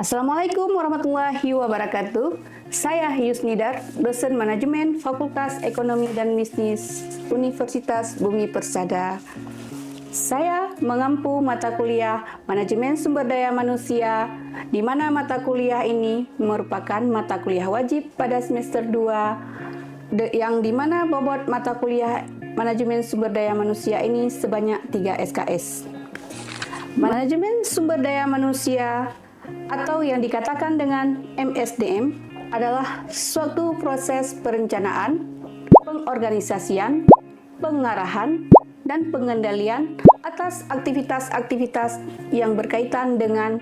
Assalamualaikum warahmatullahi wabarakatuh. Saya Yusnidar, dosen manajemen Fakultas Ekonomi dan Bisnis Universitas Bumi Persada. Saya mengampu mata kuliah Manajemen Sumber Daya Manusia, di mana mata kuliah ini merupakan mata kuliah wajib pada semester 2, yang di mana bobot mata kuliah Manajemen Sumber Daya Manusia ini sebanyak 3 SKS. Manajemen Sumber Daya Manusia atau yang dikatakan dengan MSDM adalah suatu proses perencanaan, pengorganisasian, pengarahan, dan pengendalian atas aktivitas-aktivitas yang berkaitan dengan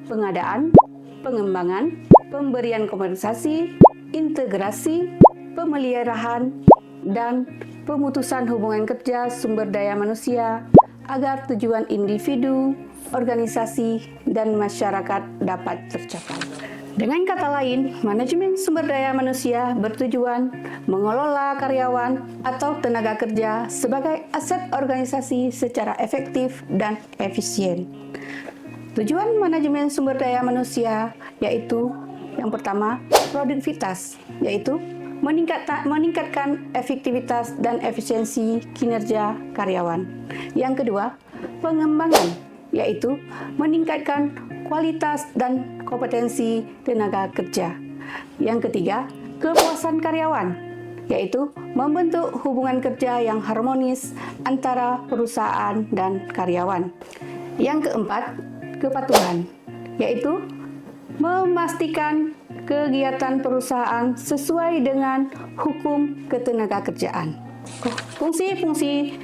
pengadaan, pengembangan, pemberian kompensasi, integrasi, pemeliharaan, dan pemutusan hubungan kerja sumber daya manusia agar tujuan individu, organisasi, dan masyarakat dapat tercapai. Dengan kata lain, manajemen sumber daya manusia bertujuan mengelola karyawan atau tenaga kerja sebagai aset organisasi secara efektif dan efisien. Tujuan manajemen sumber daya manusia yaitu yang pertama, produktivitas, yaitu meningkatkan efektivitas dan efisiensi kinerja karyawan. Yang kedua, pengembangan, yaitu meningkatkan kualitas dan kompetensi tenaga kerja. Yang ketiga, kepuasan karyawan, yaitu membentuk hubungan kerja yang harmonis antara perusahaan dan karyawan. Yang keempat, kepatuhan, yaitu memastikan kegiatan perusahaan sesuai dengan hukum ketenagakerjaan. Fungsi-fungsi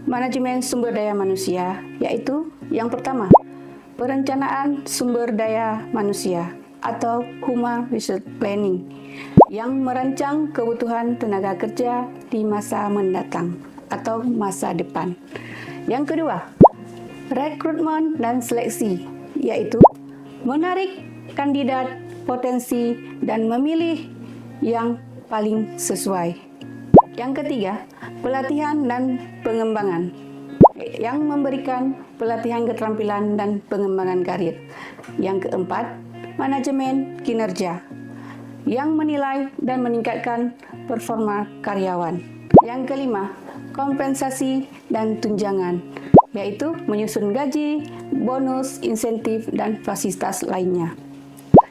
manajemen sumber daya manusia yaitu yang pertama, perencanaan sumber daya manusia atau Human Resource Planning yang merancang kebutuhan tenaga kerja di masa mendatang atau masa depan. Yang kedua, rekrutmen dan seleksi, yaitu menarik kandidat potensi dan memilih yang paling sesuai. Yang ketiga, pelatihan dan pengembangan yang memberikan pelatihan keterampilan dan pengembangan karir. Yang keempat, manajemen kinerja yang menilai dan meningkatkan performa karyawan. Yang kelima, kompensasi dan tunjangan, yaitu menyusun gaji, bonus, insentif, dan fasilitas lainnya.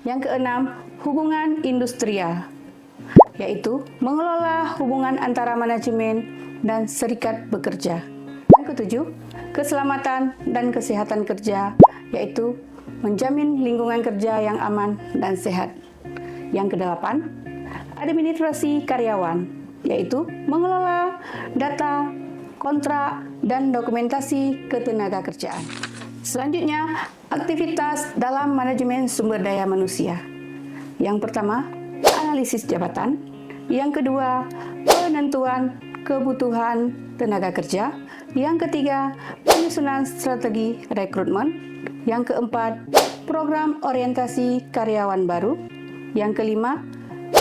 Yang keenam, hubungan industrial, yaitu mengelola hubungan antara manajemen dan serikat bekerja. Yang ketujuh, keselamatan dan kesehatan kerja, yaitu menjamin lingkungan kerja yang aman dan sehat. Yang kedelapan, administrasi karyawan, yaitu mengelola data, kontrak, dan dokumentasi ketenagakerjaan. Selanjutnya, aktivitas dalam manajemen sumber daya manusia. Yang pertama, analisis jabatan. Yang kedua, penentuan kebutuhan tenaga kerja. Yang ketiga, penyusunan strategi rekrutmen. Yang keempat, program orientasi karyawan baru. Yang kelima,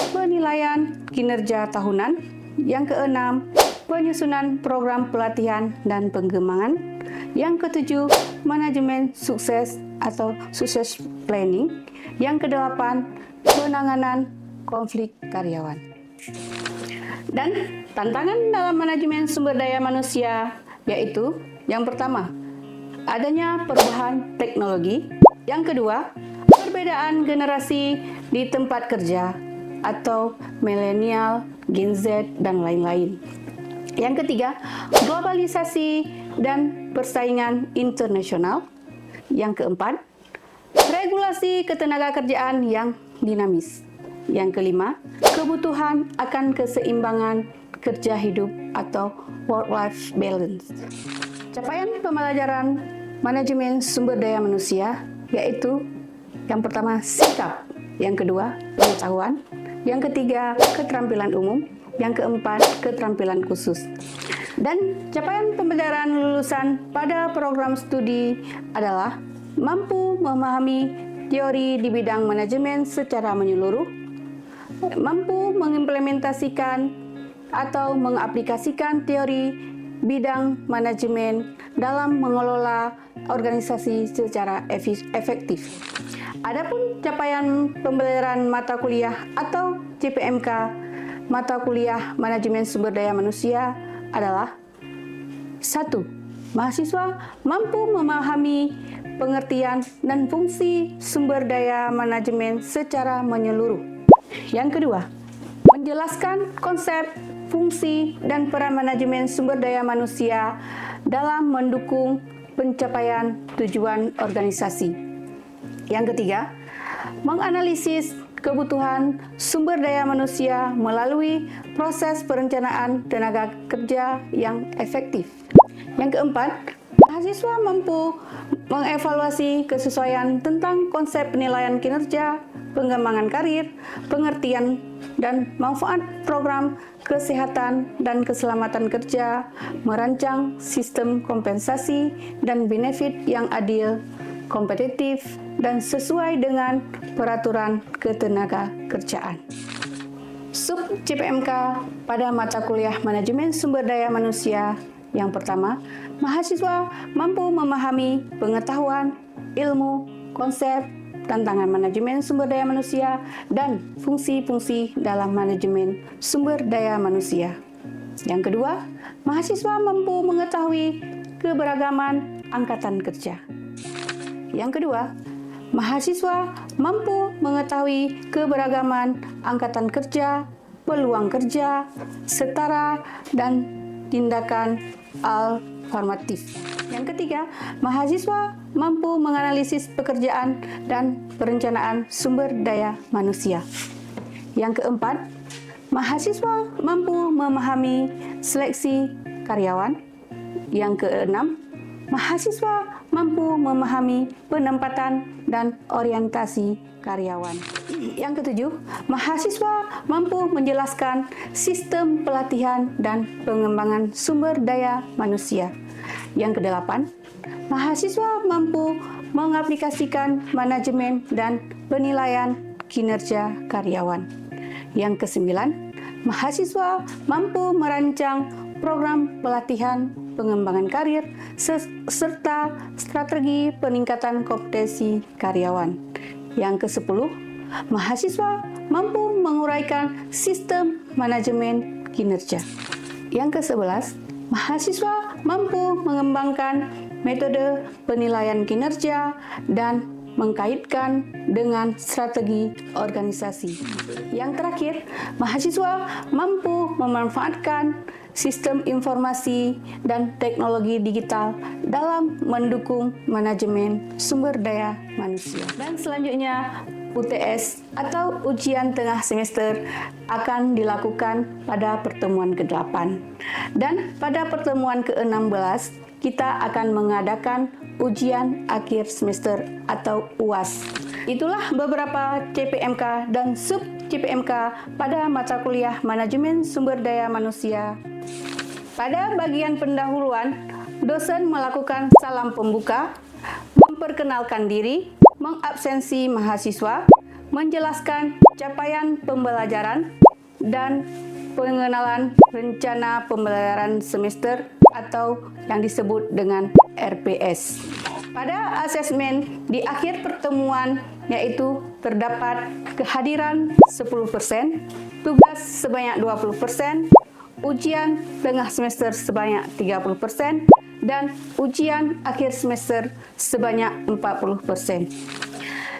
penilaian kinerja tahunan. Yang keenam, penyusunan program pelatihan dan pengembangan. Yang ketujuh, manajemen sukses atau success planning. Yang kedelapan, penanganan konflik karyawan. Dan tantangan dalam manajemen sumber daya manusia yaitu yang pertama, adanya perubahan teknologi. Yang kedua, perbedaan generasi di tempat kerja atau milenial, Gen Z, dan lain-lain. Yang ketiga, globalisasi dan persaingan internasional. Yang keempat, regulasi ketenagakerjaan yang dinamis. Yang kelima, kebutuhan akan keseimbangan kerja hidup atau work-life balance. Capaian pembelajaran manajemen sumber daya manusia yaitu yang pertama, sikap. Yang kedua, pengetahuan. Yang ketiga, keterampilan umum. Yang keempat, keterampilan khusus. Dan capaian pembelajaran lulusan pada program studi adalah mampu memahami teori di bidang manajemen secara menyeluruh, mampu mengimplementasikan atau mengaplikasikan teori bidang manajemen dalam mengelola organisasi secara efektif. Adapun capaian pembelajaran mata kuliah atau CPMK mata kuliah manajemen sumber daya manusia adalah 1. Mahasiswa mampu memahami pengertian dan fungsi sumber daya manajemen secara menyeluruh. Yang kedua, menjelaskan konsep, fungsi, dan peran manajemen sumber daya manusia dalam mendukung pencapaian tujuan organisasi. Yang ketiga, menganalisis kebutuhan sumber daya manusia melalui proses perencanaan tenaga kerja yang efektif. Yang keempat, mahasiswa mampu mengevaluasi kesesuaian tentang konsep penilaian kinerja, pengembangan karir, pengertian dan manfaat program kesehatan dan keselamatan kerja, merancang sistem kompensasi dan benefit yang adil, kompetitif, dan sesuai dengan peraturan ketenaga kerjaan. Sub CPMK pada mata kuliah manajemen sumber daya manusia. Yang pertama, mahasiswa mampu memahami pengetahuan, ilmu, konsep, tantangan manajemen sumber daya manusia, dan fungsi-fungsi dalam manajemen sumber daya manusia. Yang kedua, mahasiswa mampu mengetahui keberagaman angkatan kerja. Yang kedua, mahasiswa mampu mengetahui keberagaman angkatan kerja, peluang kerja, setara, dan tindakan alternatif. Yang ketiga, mahasiswa mampu menganalisis pekerjaan dan perencanaan sumber daya manusia. Yang keempat, mahasiswa mampu memahami seleksi karyawan. Yang keenam, mahasiswa mampu memahami penempatan dan orientasi karyawan. Yang ketujuh, mahasiswa mampu menjelaskan sistem pelatihan dan pengembangan sumber daya manusia. Yang kedelapan, mahasiswa mampu mengaplikasikan manajemen dan penilaian kinerja karyawan. Yang kesembilan, mahasiswa mampu merancang program pelatihan, pengembangan karir, serta strategi peningkatan kompetensi karyawan. Yang ke-10, mahasiswa mampu menguraikan sistem manajemen kinerja. Yang ke-11, mahasiswa mampu mengembangkan metode penilaian kinerja dan mengkaitkan dengan strategi organisasi. Yang terakhir, mahasiswa mampu memanfaatkan sistem informasi dan teknologi digital dalam mendukung manajemen sumber daya manusia. Dan selanjutnya, UTS atau ujian tengah semester akan dilakukan pada pertemuan ke-8. Dan pada pertemuan ke-16, kita akan mengadakan ujian akhir semester atau UAS. Itulah beberapa CPMK dan sub CPMK pada mata kuliah manajemen sumber daya manusia. Pada bagian pendahuluan, dosen melakukan salam pembuka, memperkenalkan diri, mengabsensi mahasiswa, menjelaskan capaian pembelajaran, dan pengenalan rencana pembelajaran semester atau yang disebut dengan RPS. Pada asesmen di akhir pertemuan yaitu terdapat kehadiran 10%, tugas sebanyak 20%, ujian tengah semester sebanyak 30%, dan ujian akhir semester sebanyak 40%.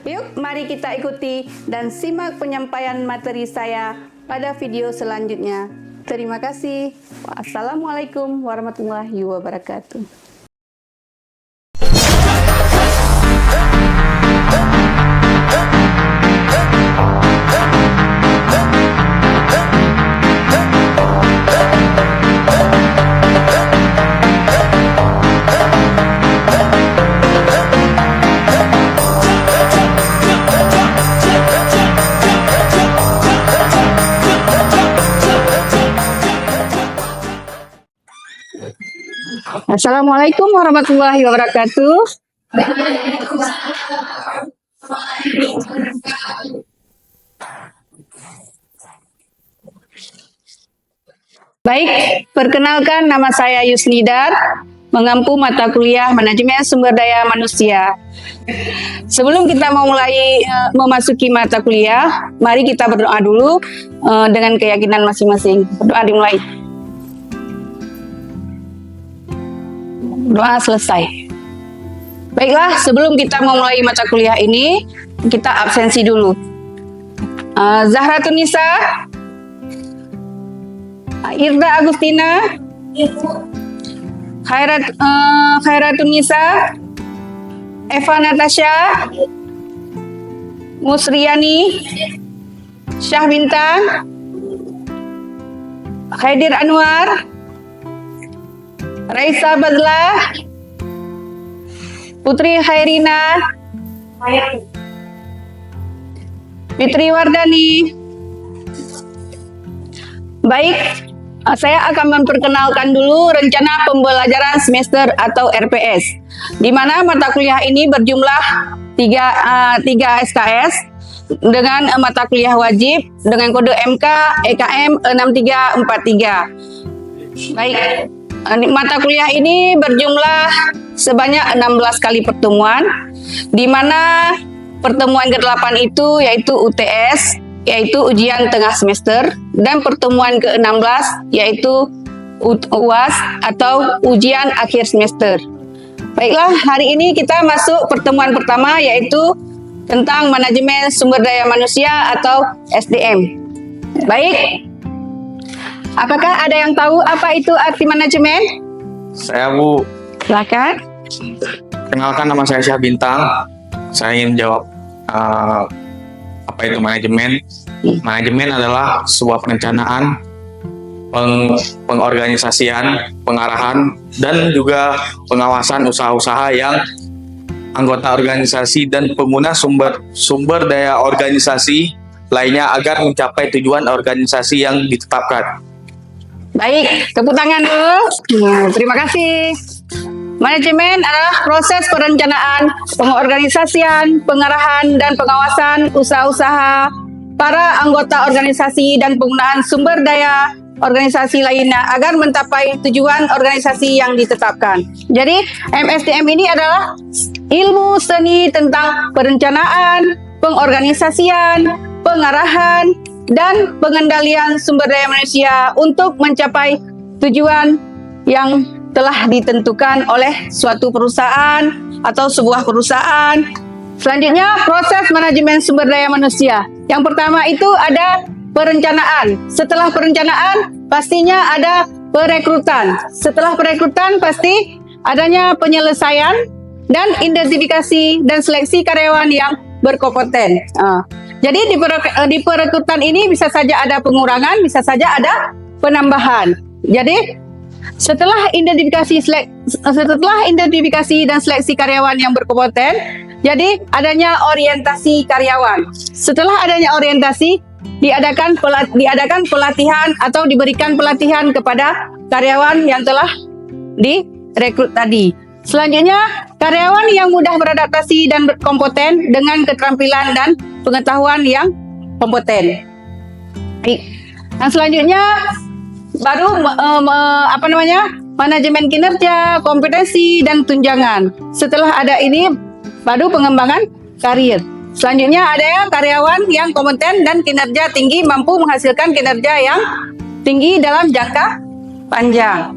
Yuk, mari kita ikuti dan simak penyampaian materi saya pada video selanjutnya. Terima kasih. Assalamualaikum warahmatullahi wabarakatuh. Assalamualaikum warahmatullahi wabarakatuh. Baik, perkenalkan nama saya Yusnidar, mengampu mata kuliah Manajemen Sumber Daya Manusia. Sebelum kita memasuki mata kuliah, mari kita berdoa dulu dengan keyakinan masing-masing. Berdoa dimulai. Doa selesai. Baiklah, sebelum kita memulai mata kuliah ini, kita absensi dulu. Zahra Tunisa, Irda Agustina, Khairatun Nisa, Eva Natasha, Musriani, Syah Bintang, Khaidir Anwar, Raisa Badla, Putri Khairina, Fitri Wardani. Baik, saya akan memperkenalkan dulu rencana pembelajaran semester atau RPS, di mana mata kuliah ini berjumlah 3 SKS dengan mata kuliah wajib dengan kode MK EKM 6343. Baik, mata kuliah ini berjumlah sebanyak 16 kali pertemuan, di mana pertemuan ke-8 itu yaitu UTS, yaitu ujian tengah semester, dan pertemuan ke-16 yaitu UAS atau ujian akhir semester. Baiklah, hari ini kita masuk pertemuan pertama yaitu tentang Manajemen Sumber Daya Manusia atau SDM. Baik, apakah ada yang tahu apa itu arti manajemen? Saya Bu. Silakan. Kenalkan, nama saya Syah Bintang. Saya ingin jawab apa itu manajemen. Manajemen adalah sebuah perencanaan, pengorganisasian, pengarahan, dan juga pengawasan usaha-usaha yang anggota organisasi dan pengguna sumber daya organisasi lainnya agar mencapai tujuan organisasi yang ditetapkan. Baik, tepuk tangan dulu. Terima kasih. Manajemen adalah proses perencanaan, pengorganisasian, pengarahan, dan pengawasan usaha-usaha para anggota organisasi dan penggunaan sumber daya organisasi lainnya agar mencapai tujuan organisasi yang ditetapkan. Jadi, MSDM ini adalah ilmu seni tentang perencanaan, pengorganisasian, pengarahan, dan pengendalian sumber daya manusia untuk mencapai tujuan yang telah ditentukan oleh suatu perusahaan atau sebuah perusahaan. Selanjutnya, proses manajemen sumber daya manusia. Yang pertama itu ada perencanaan. Setelah perencanaan, pastinya ada perekrutan. Setelah perekrutan, pasti adanya penyelesaian dan identifikasi dan seleksi karyawan yang berkompeten. Jadi di perekrutan ini bisa saja ada pengurangan, bisa saja ada penambahan. Jadi setelah identifikasi dan seleksi karyawan yang berkompeten, jadi adanya orientasi karyawan. Setelah adanya orientasi, diadakan pelatihan atau diberikan pelatihan kepada karyawan yang telah direkrut tadi. Selanjutnya, karyawan yang mudah beradaptasi dan berkompeten dengan keterampilan dan pengetahuan yang kompeten. Baik. Dan selanjutnya baru manajemen kinerja, kompetensi, dan tunjangan. Setelah ada ini, baru pengembangan karir. Selanjutnya ada karyawan yang kompeten dan kinerja tinggi, mampu menghasilkan kinerja yang tinggi dalam jangka panjang.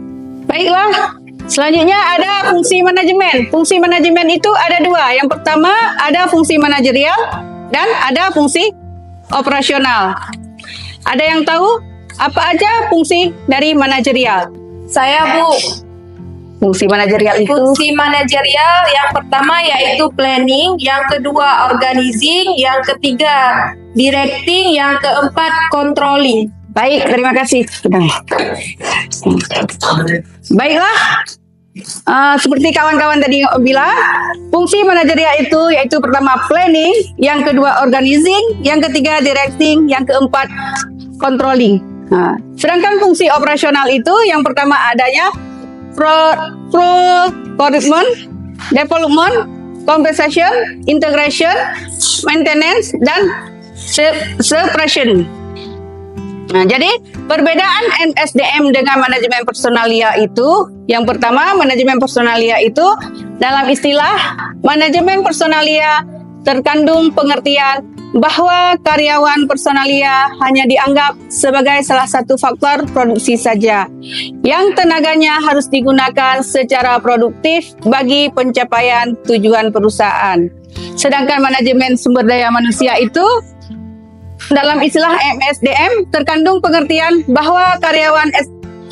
Baiklah, selanjutnya ada fungsi manajemen. Fungsi manajemen itu ada 2. Yang pertama ada fungsi manajerial dan ada fungsi operasional. Ada yang tahu apa aja fungsi dari manajerial? Saya Bu. Fungsi manajerial itu? Fungsi manajerial yang pertama yaitu planning, yang kedua organizing, yang ketiga directing, yang keempat controlling. Baik, terima kasih. Baiklah, seperti kawan-kawan tadi bilang, fungsi manajerial itu yaitu pertama planning, yang kedua organizing, yang ketiga directing, yang keempat controlling. Sedangkan fungsi operasional itu yang pertama adanya procurement, development, compensation, integration, maintenance, dan suppression. Jadi Perbedaan MSDM dengan manajemen personalia itu, yang pertama, manajemen personalia itu dalam istilah manajemen personalia terkandung pengertian bahwa karyawan personalia hanya dianggap sebagai salah satu faktor produksi saja yang tenaganya harus digunakan secara produktif bagi pencapaian tujuan perusahaan. Sedangkan manajemen sumber daya manusia itu dalam istilah MSDM terkandung pengertian bahwa karyawan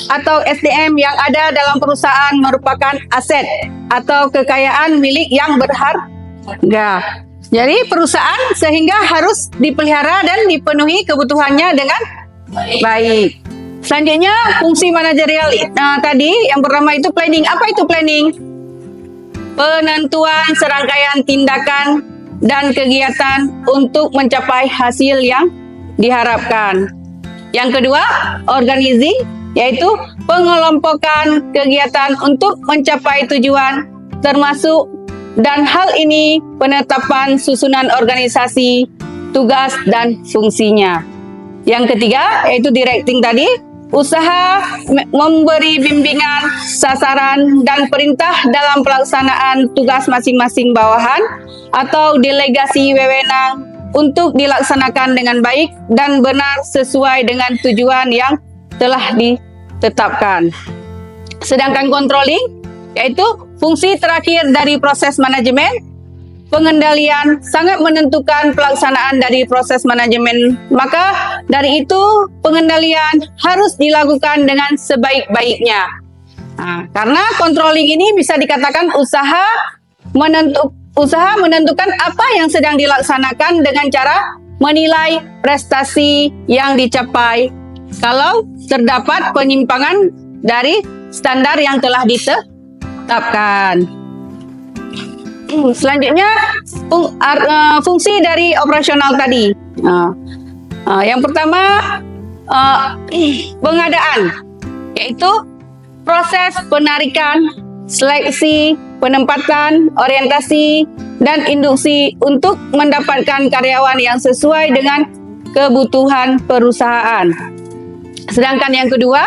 atau SDM yang ada dalam perusahaan merupakan aset atau kekayaan milik yang berharga. Jadi perusahaan sehingga harus dipelihara dan dipenuhi kebutuhannya dengan baik. Selanjutnya fungsi manajerial tadi yang pertama itu planning. Apa itu planning? Penentuan serangkaian tindakan dan kegiatan untuk mencapai hasil yang diharapkan. Yang kedua, organizing, yaitu pengelompokan kegiatan untuk mencapai tujuan, termasuk dan hal ini penetapan susunan organisasi, tugas dan fungsinya. Yang ketiga, yaitu directing tadi, usaha memberi bimbingan, sasaran dan perintah dalam pelaksanaan tugas masing-masing bawahan atau delegasi wewenang untuk dilaksanakan dengan baik dan benar sesuai dengan tujuan yang telah ditetapkan. Sedangkan controlling, yaitu fungsi terakhir dari proses manajemen, pengendalian sangat menentukan pelaksanaan dari proses manajemen. Maka dari itu pengendalian harus dilakukan dengan sebaik-baiknya. Karena controlling ini bisa dikatakan usaha menentukan apa yang sedang dilaksanakan dengan cara menilai prestasi yang dicapai kalau terdapat penyimpangan dari standar yang telah ditetapkan. Selanjutnya fungsi dari operasional tadi. Yang pertama pengadaan, yaitu proses penarikan, seleksi, penempatan, orientasi, dan induksi untuk mendapatkan karyawan yang sesuai dengan kebutuhan perusahaan. Sedangkan yang kedua,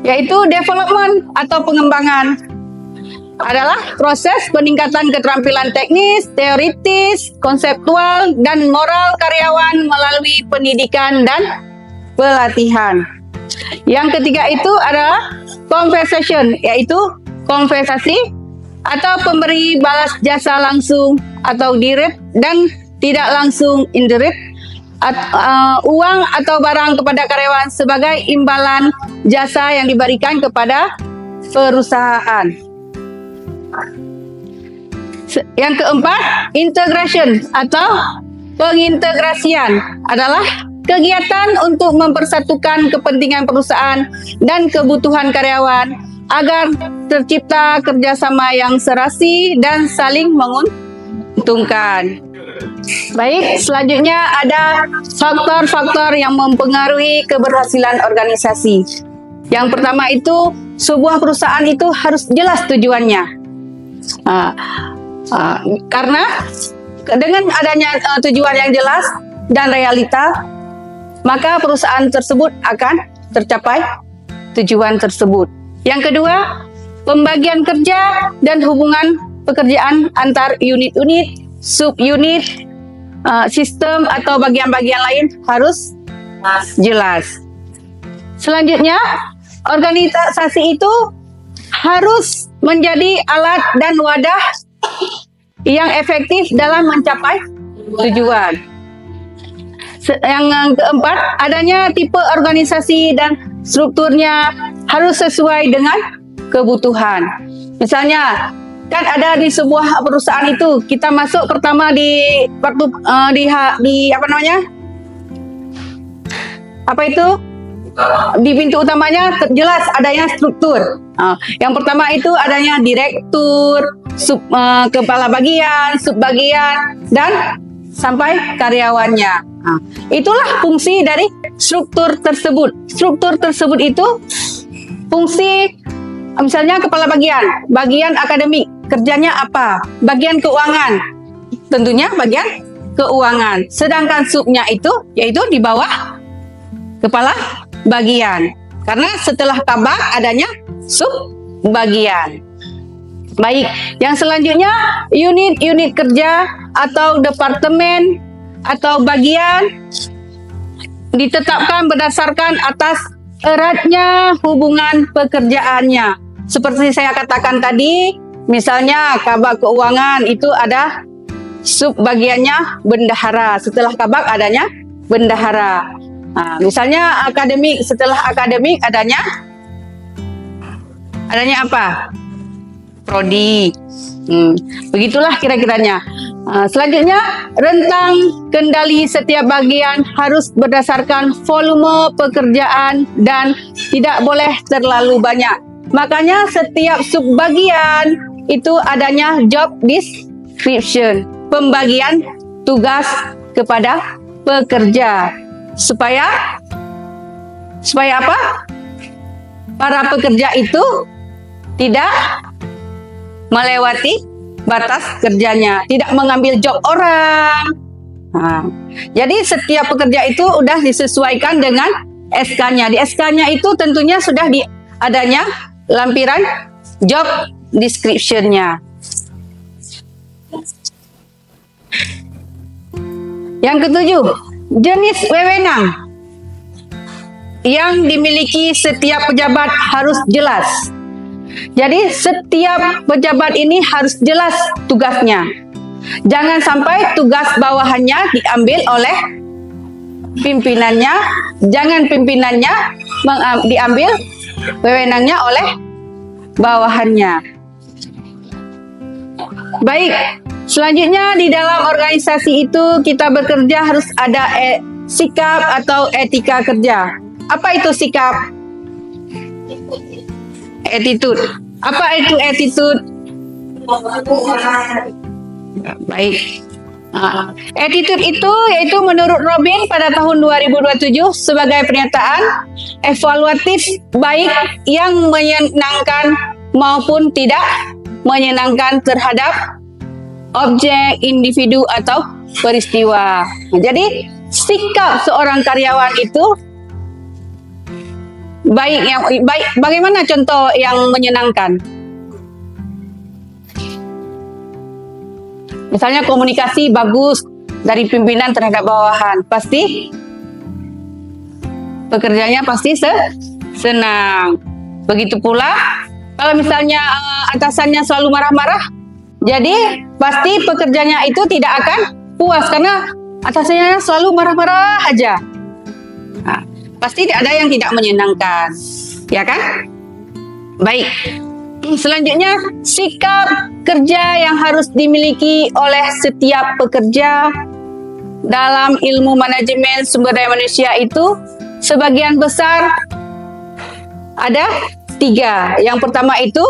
yaitu development atau pengembangan, adalah proses peningkatan keterampilan teknis, teoritis, konseptual, dan moral karyawan melalui pendidikan dan pelatihan. Yang ketiga itu adalah compensation, yaitu kompensasi atau pemberi balas jasa langsung atau direct dan tidak langsung indirect, uang atau barang kepada karyawan sebagai imbalan jasa yang diberikan kepada perusahaan. Yang keempat, integration atau pengintegrasian adalah kegiatan untuk mempersatukan kepentingan perusahaan dan kebutuhan karyawan agar tercipta kerjasama yang serasi dan saling menguntungkan. Baik, selanjutnya ada faktor-faktor yang mempengaruhi keberhasilan organisasi. Yang pertama itu, sebuah perusahaan itu harus jelas tujuannya. Karena dengan adanya tujuan yang jelas dan realita, maka perusahaan tersebut akan tercapai tujuan tersebut. Yang kedua, pembagian kerja dan hubungan pekerjaan antar unit-unit, sub-unit, sistem atau bagian-bagian lain harus jelas. Selanjutnya, organisasi itu harus menjadi alat dan wadah yang efektif dalam mencapai tujuan. Yang keempat, adanya tipe organisasi dan strukturnya harus sesuai dengan kebutuhan. Misalnya, kan ada di sebuah perusahaan itu, kita masuk pertama di di pintu utamanya jelas adanya struktur. Yang pertama itu adanya direktur, kepala bagian, subbagian, dan sampai karyawannya. Itulah fungsi dari struktur tersebut. Struktur tersebut itu fungsi, misalnya kepala bagian akademik, kerjanya apa? Bagian keuangan, tentunya bagian keuangan. Sedangkan subnya itu yaitu di bawah kepala bagian. Karena setelah kabak adanya sub bagian. Baik, yang selanjutnya unit-unit kerja atau departemen atau bagian ditetapkan berdasarkan atas eratnya hubungan pekerjaannya. Seperti saya katakan tadi, misalnya kabak keuangan itu ada sub bagiannya bendahara. Setelah kabak adanya bendahara. Nah, misalnya akademik, setelah akademik adanya apa? Prodi. Begitulah kira-kiranya. Selanjutnya, rentang kendali setiap bagian harus berdasarkan volume pekerjaan dan tidak boleh terlalu banyak. Makanya setiap subbagian itu adanya job description, pembagian tugas kepada pekerja. Supaya apa? Para pekerja itu tidak melewati batas kerjanya, tidak mengambil job orang. Jadi setiap pekerja itu udah disesuaikan dengan SK-nya. Di SK-nya itu tentunya sudah adanya lampiran job description-nya. Yang ketujuh, jenis wewenang yang dimiliki setiap pejabat harus jelas. Jadi setiap pejabat ini harus jelas tugasnya. Jangan sampai tugas bawahannya diambil oleh pimpinannya, jangan pimpinannya diambil wewenangnya oleh bawahannya. Baik, selanjutnya di dalam organisasi itu kita bekerja harus ada sikap atau etika kerja. Apa itu sikap? Attitude. Apa itu attitude? Baik. Attitude itu yaitu menurut Robin pada tahun 2027 sebagai pernyataan evaluatif baik yang menyenangkan maupun tidak menyenangkan terhadap objek, individu atau peristiwa. Jadi sikap seorang karyawan itu baik. Bagaimana contoh yang menyenangkan? Misalnya komunikasi bagus dari pimpinan terhadap bawahan, pasti pekerjanya pasti senang. Begitu pula kalau misalnya atasannya selalu marah-marah, jadi pasti pekerjanya itu tidak akan puas karena atasannya selalu marah-marah aja. Nah, pasti ada yang tidak menyenangkan, ya kan? Baik. Selanjutnya, sikap kerja yang harus dimiliki oleh setiap pekerja dalam ilmu manajemen sumber daya manusia itu sebagian besar ada 3. Yang pertama itu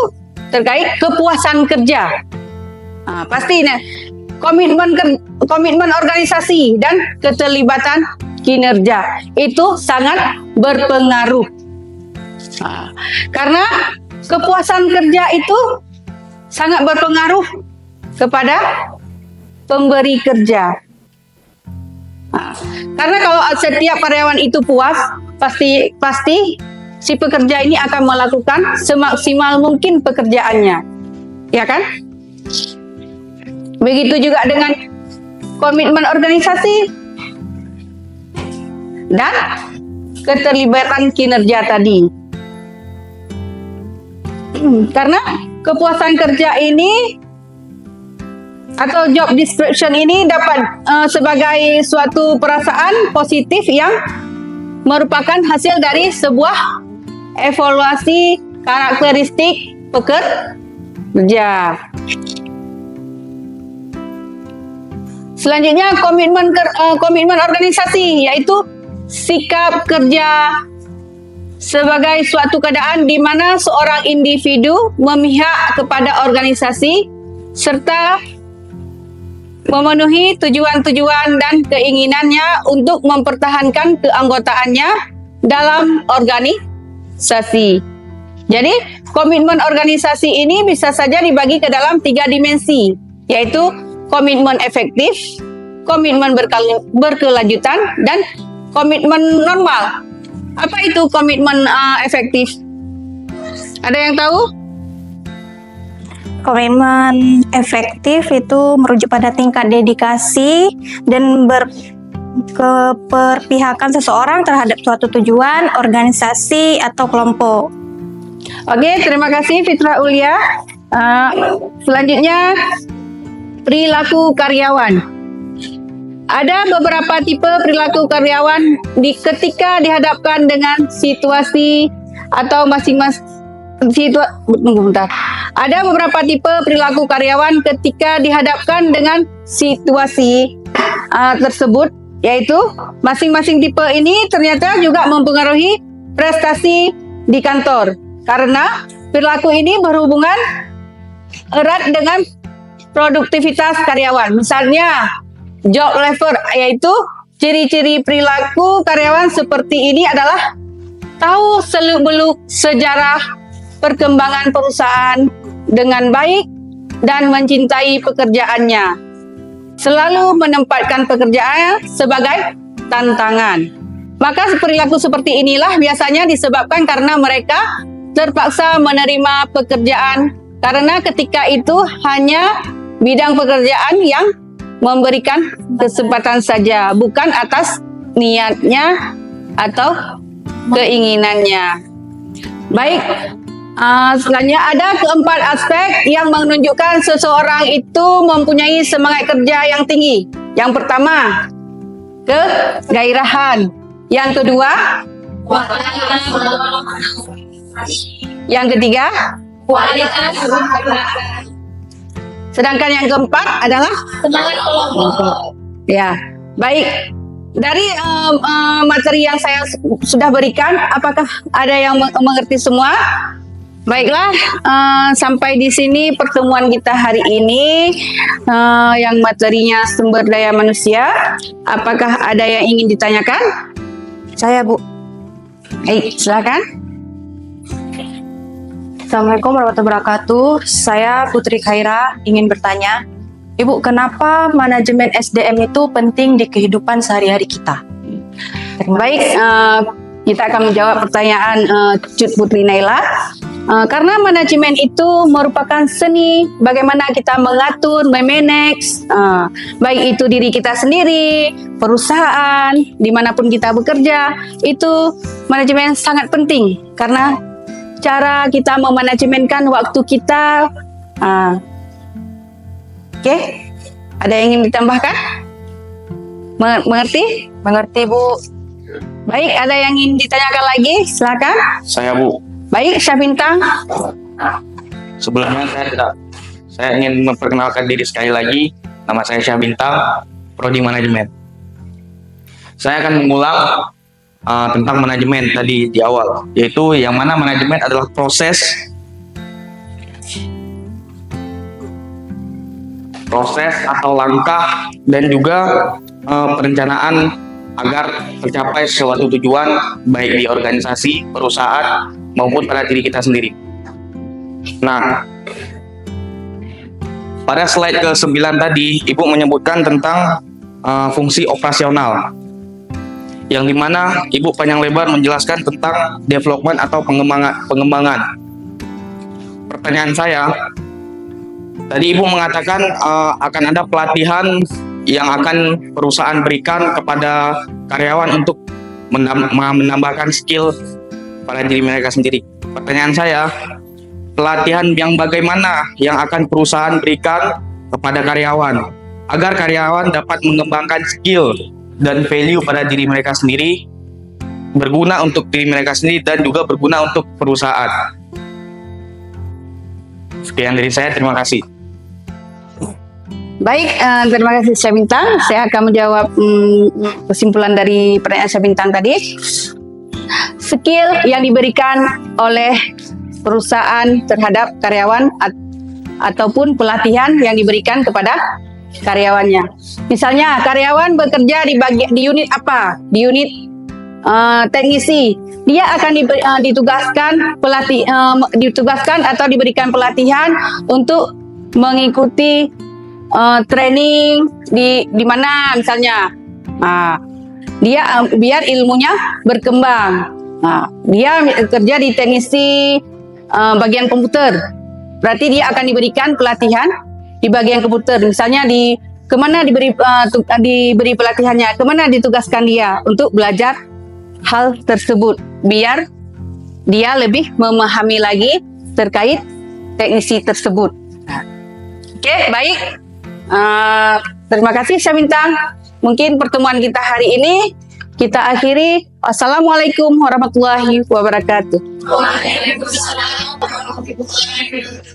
terkait kepuasan kerja. Pasti komitmen organisasi dan keterlibatan kinerja itu sangat berpengaruh. Karena kepuasan kerja itu sangat berpengaruh kepada pemberi kerja. Karena kalau setiap karyawan itu puas, pasti si pekerja ini akan melakukan semaksimal mungkin pekerjaannya, ya kan? Begitu juga dengan komitmen organisasi dan keterlibatan kinerja tadi. Karena kepuasan kerja ini atau job description ini dapat sebagai suatu perasaan positif yang merupakan hasil dari sebuah evaluasi karakteristik pekerja. Selanjutnya komitmen organisasi, yaitu sikap kerja sebagai suatu keadaan di mana seorang individu memihak kepada organisasi serta memenuhi tujuan-tujuan dan keinginannya untuk mempertahankan keanggotaannya dalam organisasi. Jadi, komitmen organisasi ini bisa saja dibagi ke dalam 3 dimensi, yaitu komitmen efektif, komitmen berkelanjutan, dan komitmen normal. Apa itu komitmen efektif? Ada yang tahu? Komitmen efektif itu merujuk pada tingkat dedikasi dan keperpihakan seseorang terhadap suatu tujuan, organisasi, atau kelompok. Oke, terima kasih Fitra Ulia. Selanjutnya, perilaku karyawan. Ada beberapa tipe perilaku karyawan ketika dihadapkan dengan situasi atau Ada beberapa tipe perilaku karyawan ketika dihadapkan dengan situasi tersebut, yaitu masing-masing tipe ini ternyata juga mempengaruhi prestasi di kantor. Karena perilaku ini berhubungan erat dengan produktivitas karyawan. Misalnya, job level, yaitu ciri-ciri perilaku karyawan seperti ini adalah tahu seluk-beluk sejarah perkembangan perusahaan dengan baik dan mencintai pekerjaannya. Selalu menempatkan pekerjaan sebagai tantangan. Maka perilaku seperti inilah biasanya disebabkan karena mereka terpaksa menerima pekerjaan karena ketika itu hanya bidang pekerjaan yang memberikan kesempatan saja, bukan atas niatnya atau keinginannya. Baik, selanjutnya ada keempat aspek yang menunjukkan seseorang itu mempunyai semangat kerja yang tinggi. Yang pertama, kegairahan. Yang kedua, yang ketiga, sedangkan yang keempat adalah semangat kelompok. Ya, baik. Dari materi yang saya sudah berikan, apakah ada yang mengerti semua? Baiklah, sampai di sini pertemuan kita hari ini yang materinya sumber daya manusia. Apakah ada yang ingin ditanyakan? Saya, Bu. Baik, silakan. Assalamualaikum warahmatullahi wabarakatuh. Saya Putri Khaira, ingin bertanya, Ibu, kenapa manajemen SDM itu penting di kehidupan sehari-hari kita? Baik, kita akan menjawab pertanyaan Cut Putri Naila. Karena manajemen itu merupakan seni bagaimana kita mengatur, memanage, baik itu diri kita sendiri, perusahaan, dimanapun kita bekerja, itu manajemen sangat penting karena cara kita memanajemenkan waktu kita. Oke, ada yang ingin ditambahkan? Mengerti? Mengerti, Bu. Baik, ada yang ingin ditanyakan lagi? Silakan. Saya, Bu. Baik, Syabintang. Sebelumnya saya ingin memperkenalkan diri sekali lagi. Nama saya Syabintang, Prodi Manajemen. Saya akan mengulang tentang manajemen tadi di awal, yaitu yang mana manajemen adalah proses atau langkah dan juga perencanaan agar tercapai suatu tujuan baik di organisasi, perusahaan maupun pada diri kita sendiri. Nah, pada slide ke-9 tadi Ibu menyebutkan tentang fungsi operasional, yang dimana Ibu panjang lebar menjelaskan tentang development atau pengembangan. Pertanyaan saya, tadi Ibu mengatakan akan ada pelatihan yang akan perusahaan berikan kepada karyawan untuk menambahkan skill pada diri mereka sendiri. Pertanyaan saya, pelatihan yang bagaimana yang akan perusahaan berikan kepada karyawan agar karyawan dapat mengembangkan skill dan value pada diri mereka sendiri, berguna untuk diri mereka sendiri dan juga berguna untuk perusahaan. Sekian dari saya, terima kasih. Baik, terima kasih Syabintang. Saya akan menjawab kesimpulan dari pertanyaan Syabintang tadi. Skill yang diberikan oleh perusahaan terhadap karyawan ataupun pelatihan yang diberikan kepada karyawannya. Misalnya karyawan bekerja di unit apa? Di unit teknisi. Dia akan ditugaskan atau diberikan pelatihan untuk mengikuti training di mana misalnya. Dia biar ilmunya berkembang. Nah, dia kerja di teknisi bagian komputer. Berarti dia akan diberikan pelatihan di bagian komputer. Misalnya di kemana diberi pelatihannya, kemana ditugaskan dia untuk belajar hal tersebut, biar dia lebih memahami lagi terkait teknisi tersebut. Oke, baik. Terima kasih Syabintang. Mungkin pertemuan kita hari ini kita akhiri. Assalamualaikum warahmatullahi wabarakatuh. Waalaikumsalam warahmatullahi wabarakatuh.